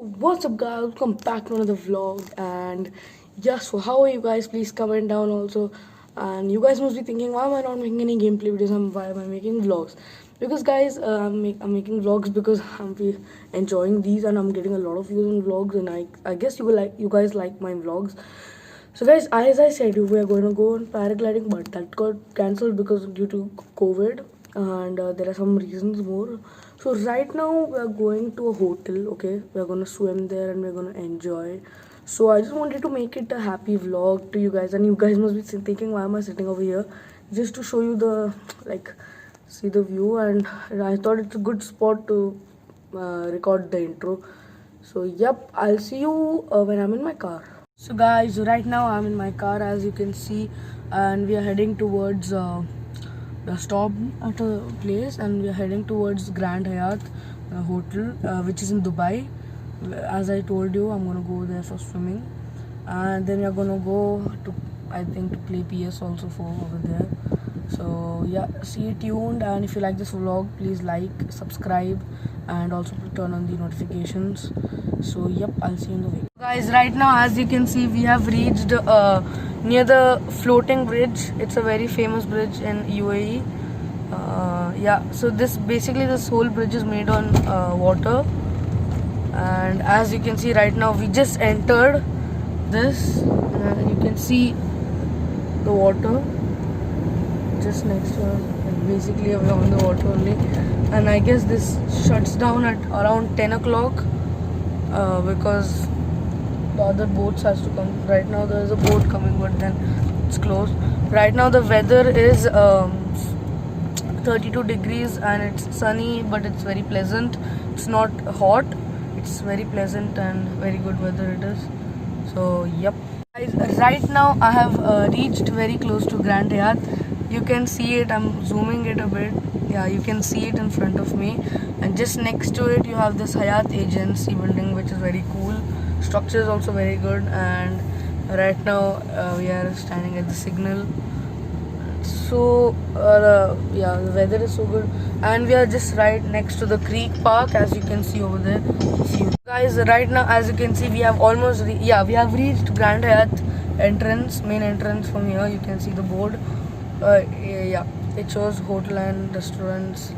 What's up, guys? Welcome back to another vlog. And yeah, so how are you guys? Please comment down also. And you guys must be thinking, why am I not making any gameplay videos? And why am I making vlogs? Because guys, I'm making vlogs because enjoying these and I'm getting a lot of views on vlogs. And I guess you guys like my vlogs. So guys, as I said, we are going to go on paragliding, but that got cancelled because due to COVID, and there are some reasons more. So right now we are going to a hotel. Okay, we are gonna swim there and we're gonna enjoy. So I just wanted to make it a happy vlog to you guys, and you guys must be thinking, why am I sitting over here? Just to show you the see the view, and I thought it's a good spot to record the intro. So yep, I'll see you when I'm in my car. So guys, right now I'm in my car, as you can see, and we are heading towards the stop at a place, and we are heading towards Grand Hyatt hotel, which is in Dubai. As I told you, I'm gonna go there for swimming, and then we are gonna go to, I think, to play PS also for over there. So yeah, stay tuned, and if you like this vlog, please like, subscribe, and also turn on the notifications. So yep, I'll see you in the video. Guys, right now, as you can see, we have reached near the floating bridge. It's a very famous bridge in UAE. Yeah, so this whole bridge is made on water, and as you can see right now, we just entered this, and you can see the water just next to us, and basically we're on the water only. And I guess this shuts down at around 10 o'clock because the other boats has to come. Right now there is a boat coming, but then it's closed. Right now the weather is 32 degrees and it's sunny, but it's very pleasant. It's not hot, it's very pleasant and very good weather it is. So yep guys, right now I have reached very close to Grand Hyatt. You can see it, I'm zooming it a bit. Yeah, you can see it in front of me, and just next to it you have this Hyatt Agency building, which is very cool. Structure is also very good, and right now we are standing at the signal. So yeah, the weather is so good, and we are just right next to the creek park, as you can see over there. See guys, right now as you can see, we have almost we have reached Grand Hyatt main entrance. From here you can see the board. Yeah, it shows hotel and restaurants,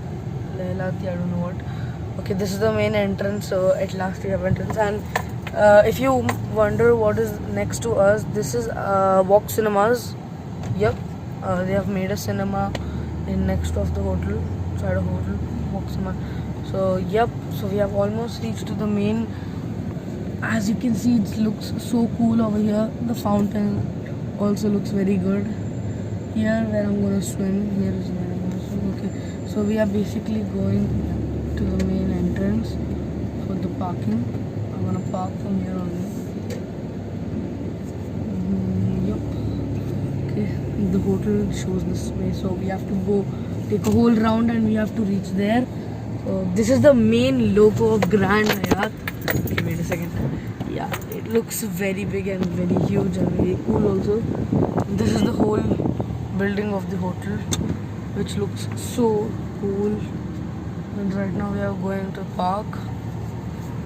Leilati, I don't know what. Okay, this is the main entrance. So at last we have entrance, and if you wonder what is next to us, this is Vox Cinemas. Yep, they have made a cinema in next of the hotel, side of hotel, Vox Cinema. So yep, so we have almost reached to the main. As you can see, it looks so cool over here. The fountain also looks very good. Here where I'm gonna swim, here is where I'm gonna swim. Okay, so we are basically going to the main entrance for the parking. I'm gonna park from here only. Yep. Okay, the hotel shows this way, so we have to go take a whole round and we have to reach there. So this is the main logo of Grand Hyatt. Okay, wait a second. Yeah, it looks very big and very huge and very cool also. This is the whole building of the hotel, which looks so cool. And right now we are going to park,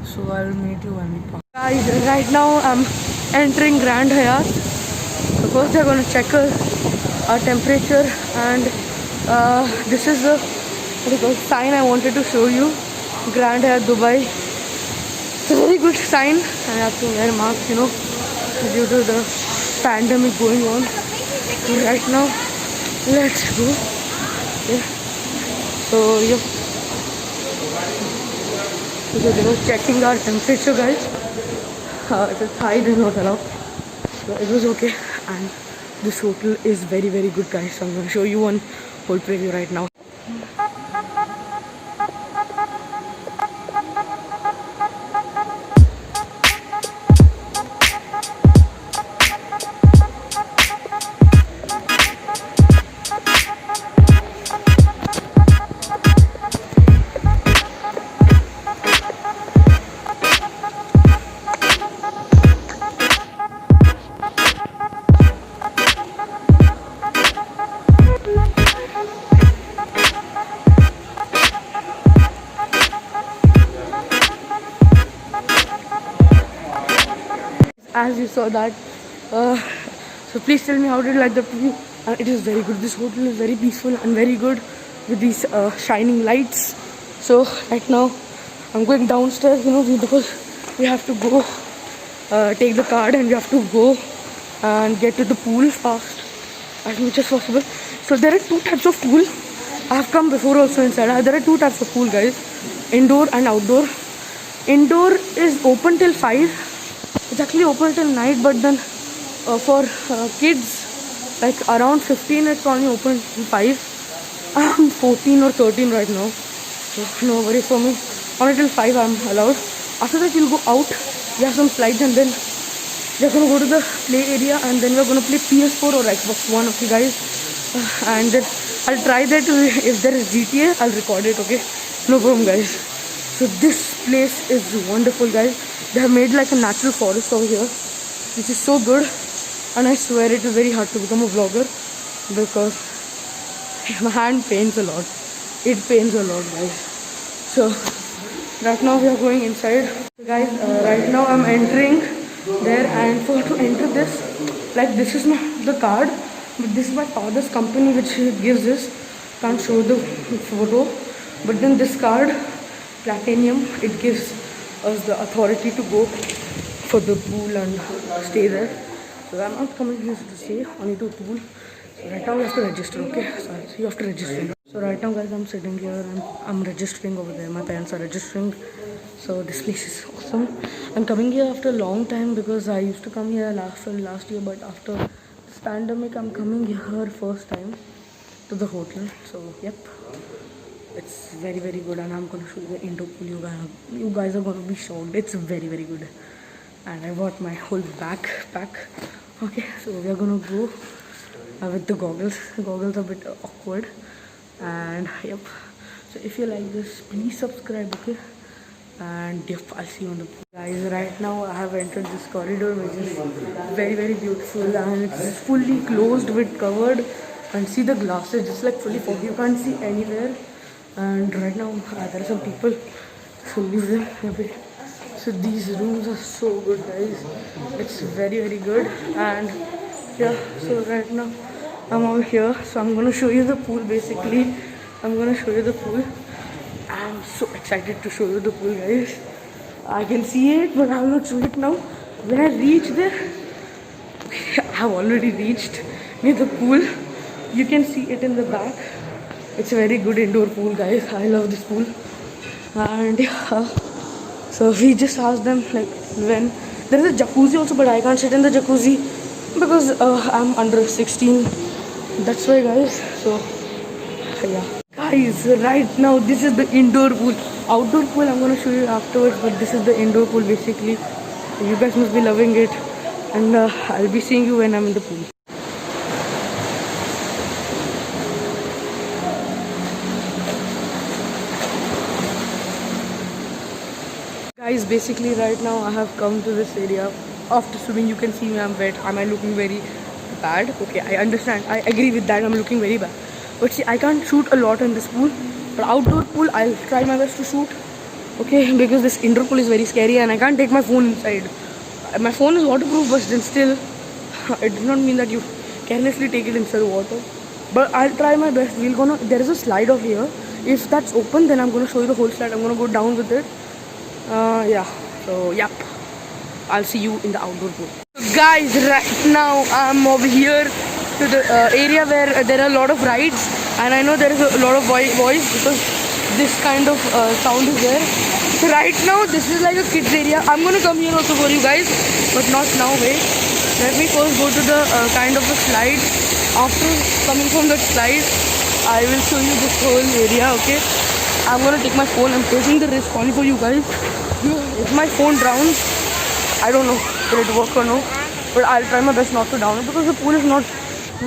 so I will meet you when we park. Guys, right now I'm entering Grand Hyatt. So first they're going to check our temperature, and this is the sign I wanted to show you. Grand Hyatt Dubai. It's a very good sign, and I have to wear mask, due to the pandemic going on. Right now, let's go. Yeah. So yeah. So they were checking our temperature, guys. The tide is not allowed, so it was okay. And this hotel is very, very good, guys. So I'm going to show you one whole preview right now. as you saw that. Uh, so please tell me how did you like the view? It is very good. This hotel is very peaceful and very good with these shining lights. So right now I'm going downstairs, because we have to go take the card and we have to go and get to the pool fast as much as possible. So there are two types of pool. I have come before also inside. There are two types of pool, guys: indoor and outdoor. Indoor is open till 5. It's actually open till night, but then for kids like around 15, it's only open till 5. I'm 14 or 13 right now, so no worries for me. Only till 5 I'm allowed. After that we'll go out. We have some slides and then we're gonna go to the play area and then we're gonna play PS4 or Xbox One. Okay, guys, and then I'll try that. If there is GTA, I'll record it. Okay, no problem, guys. So this place is wonderful, guys. They have made like a natural forest over here, which is so good. And I swear it is very hard to become a vlogger because my hand pains a lot. It pains a lot, guys. So right now we are going inside. So guys, right now I'm entering there, and to enter this, like this is not the card, but this is my father's company which gives this. Can't show the photo, but then this card, Platinum, it gives us the authority to go for the pool and stay there. So I'm not coming here to stay, only to pool. So right now we have to register, okay? So you have to register. So right now, guys, I'm sitting here and I'm registering over there. My parents are registering. So this place is awesome. I'm coming here after a long time because I used to come here last year, but after this pandemic, I'm coming here first time to the hotel. So yep, it's very good, and I'm gonna show you the indoor pool. You guys are gonna be shocked. It's very good, and I bought my whole backpack. Okay, so we are gonna go with the goggles. The goggles are a bit awkward, and yep. So if you like this, please subscribe. Okay, and yep, I'll see you on the pool. Guys, right now I have entered this corridor, which is very beautiful, and it's fully closed with covered. And see the glasses, just like fully fog. You can't see anywhere. And right now there are some people, so leave them a bit. So these rooms are so good, guys. It's very good. And yeah, so right now I'm over here, so I'm gonna show you the pool. Basically, I'm gonna show you the pool. I'm so excited to show you the pool, guys. I can see it, but I will not show it now. When I reach there, I have already reached near the pool. You can see it in the back. It's a very good indoor pool, guys. I love this pool. And yeah, so we just asked them like when there is a jacuzzi also, but I can't sit in the jacuzzi because I'm under 16. That's why, guys. So yeah, guys, right now this is the indoor pool. Outdoor pool I'm gonna show you afterwards, but this is the indoor pool basically. You guys must be loving it, and I'll be seeing you when I'm in the pool. Guys, basically right now I have come to this area. After swimming, you can see me, I'm wet. Am I looking very bad? Okay, I understand. I agree with that. I'm looking very bad. But see, I can't shoot a lot in this pool. But outdoor pool, I'll try my best to shoot. Okay, because this indoor pool is very scary and I can't take my phone inside. My phone is waterproof, but then still, it does not mean that you carelessly take it inside the water. But I'll try my best. There is a slide over here. If that's open, then I'm gonna show you the whole slide. I'm gonna go down with it. Yeah, so yep, I'll see you in the outdoor pool. Guys, right now I'm over here to the area where there are a lot of rides, and I know there is a lot of voice because this kind of sound is there. So right now this is like a kids area. I'm gonna come here also for you guys, but not now. Wait, let me first go to the kind of a slide. After coming from that slide, I will show you this whole area. Okay, I'm gonna take my phone. I'm taking the risk only for you guys. If my phone drowns, I don't know will it work or no, but I'll try my best not to drown it because the pool is not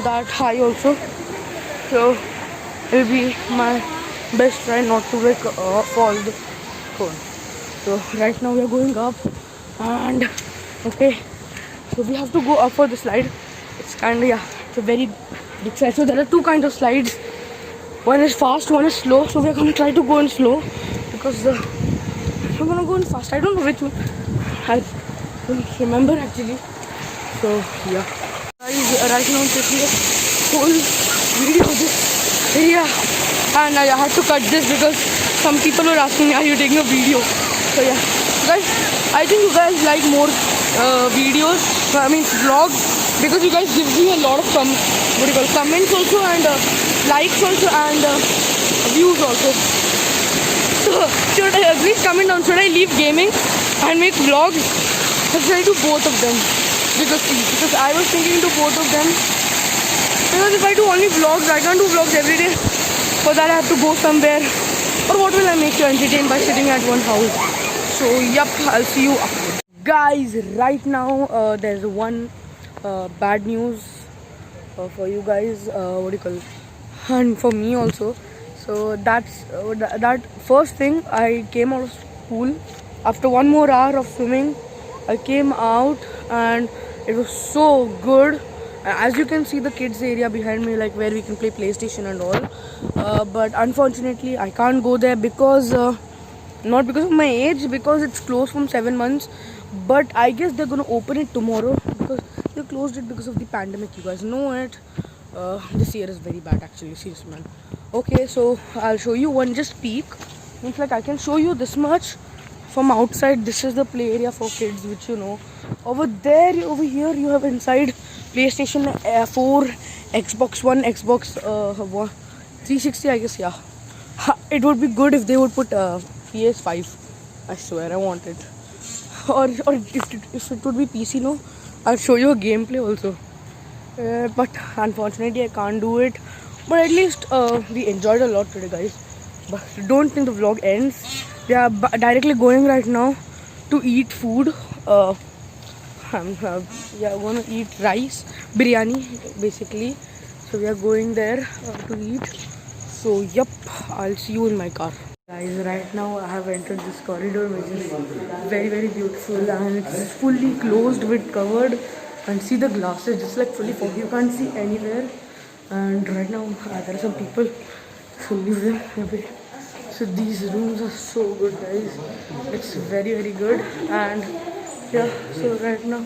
that high also. So it'll be my best try not to fall the phone. So right now we are going up, and okay, so we have to go up for the slide. It's kind of, yeah, it's a very big slide. So there are two kinds of slides. One is fast, one is slow. So we're gonna try to go in slow because we're gonna go in fast. I don't know which one. don't remember actually. So yeah, guys, right now I'm taking a whole video of this area, and I had to cut this because some people were asking me, are you taking a video? So yeah, guys, I think you guys like more videos, I mean vlogs, because you guys give me a lot of comments also, and likes also, and views also. So should I please comment down, should I leave gaming and make vlogs? Should I do both of them? Because I was thinking to both of them, because if I do only vlogs, I can't do vlogs every day. For that I have to go somewhere, or what will I make you entertain by sitting at one house? So yup, I'll see you after. Guys, right now there's one bad news for you guys, what do you call it? And for me also. So that's that first thing, I came out of pool after one more hour of swimming. I came out and it was so good. As you can see, the kids area behind me, like where we can play PlayStation and all, but unfortunately I can't go there because not because of my age, because it's closed from 7 months. But I guess they're gonna open it tomorrow, because they closed it because of the pandemic. You guys know it. This year is very bad actually, serious man. Okay, so I'll show you one just peek. Means like I can show you this much from outside. This is the play area for kids, which you know. Over there, over here you have inside PlayStation 4, Xbox One, Xbox 360, I guess. Yeah, it would be good if they would put PS5. I swear I want it. Or if it would be PC, no, I'll show you a gameplay also. But unfortunately I can't do it. But at least we enjoyed a lot today, guys. But don't think the vlog ends. We are directly going right now to eat food. We are going to eat rice, biryani basically. So we are going there to eat. So yup, I'll see you in my car. Guys, right now I have entered this corridor, which is very very beautiful, and it's fully closed with covered. And see the glasses, just like fully foggy, you can't see anywhere. And right now there are some people, so leave them a bit. So these rooms are so good, guys. It's very very good. And yeah, so right now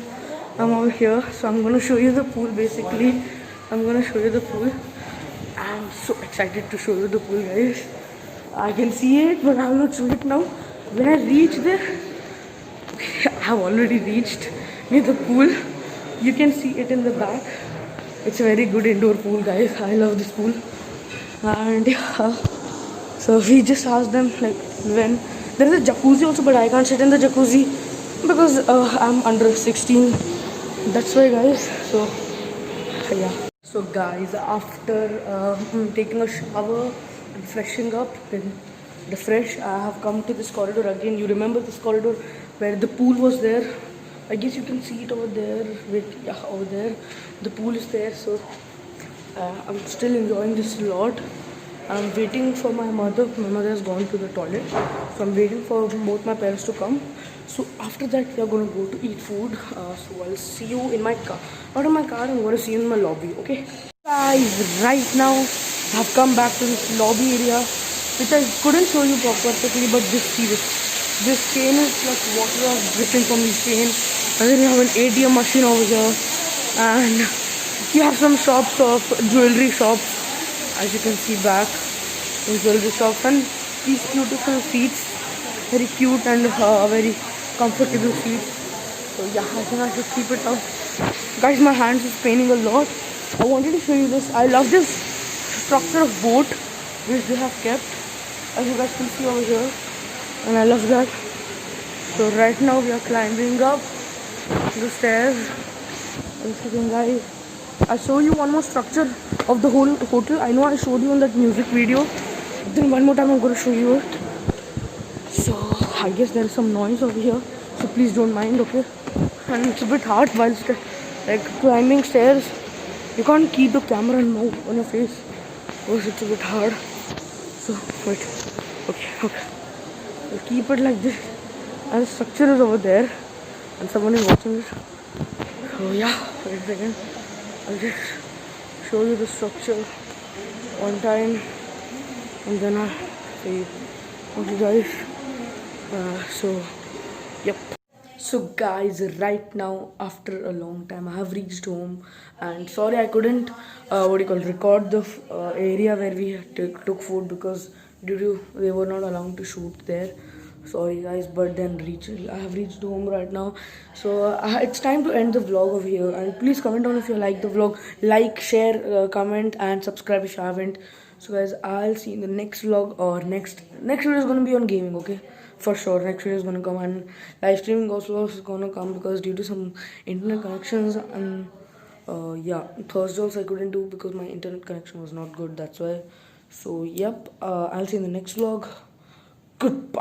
I'm over here, so I'm gonna show you the pool. Basically I'm gonna show you the pool. I'm so excited to show you the pool, guys. I can see it, but I will not show it now. When I reach there, I have already reached near the pool. You can see it in the back. It's a very good indoor pool, guys. I love this pool. And yeah, so we just asked them like when there is a jacuzzi also, but I can't sit in the jacuzzi because I'm under 16. That's why, guys. So yeah. So guys, after taking a shower and freshing up, then refresh, I have come to this corridor again. You remember this corridor where the pool was there? I guess you can see it over there. Wait, yeah, over there the pool is there. So I'm still enjoying this a lot. I'm waiting for my mother. My mother has gone to the toilet, so I'm waiting for both my parents to come. So after that we are going to go to eat food. So I'll see you in my car. Not in my car, I'm going to see you in my lobby. Okay guys, right now I've come back to this lobby area, which I couldn't show you perfectly, but just see this chain is like water is dripping from this chain. And then you have an ATM machine over here, and you have some shops of jewelry shops, as you can see back in jewelry shops, and these beautiful seats, very cute and very comfortable seats. So yeah, I think I should keep it up. Guys, my hands is paining a lot. I wanted to show you this. I love this structure of boat which they have kept, as you guys can see over here, and I love that. So right now we are climbing up the stairs. Guys, I'll show you one more structure of the whole hotel. I know I showed you in that music video, then one more time I'm going to show you it. So I guess there is some noise over here, so please don't mind, okay? And it's a bit hard while like climbing stairs. You can't keep the camera and mouth on your face because it's a bit hard. So wait, okay. I'll keep it like this, and the structure is over there, and someone is watching it. So yeah, wait a second. I'll just show you the structure one time, and then I'll say okay guys. So yep. So guys, right now after a long time I have reached home, and sorry I couldn't record the area where we took food because due to they were not allowed to shoot there. Sorry guys, but then I have reached home right now. So it's time to end the vlog over here, and please comment down if you like the vlog, like, share, comment and subscribe if you haven't. So guys, I'll see you in the next vlog, or next video is gonna be on gaming, okay? For sure, next video is gonna come, and live streaming also is gonna come because due to some internet connections, and yeah, Thursday also I couldn't do because my internet connection was not good. That's why. So yep, I'll see you in the next vlog. Goodbye.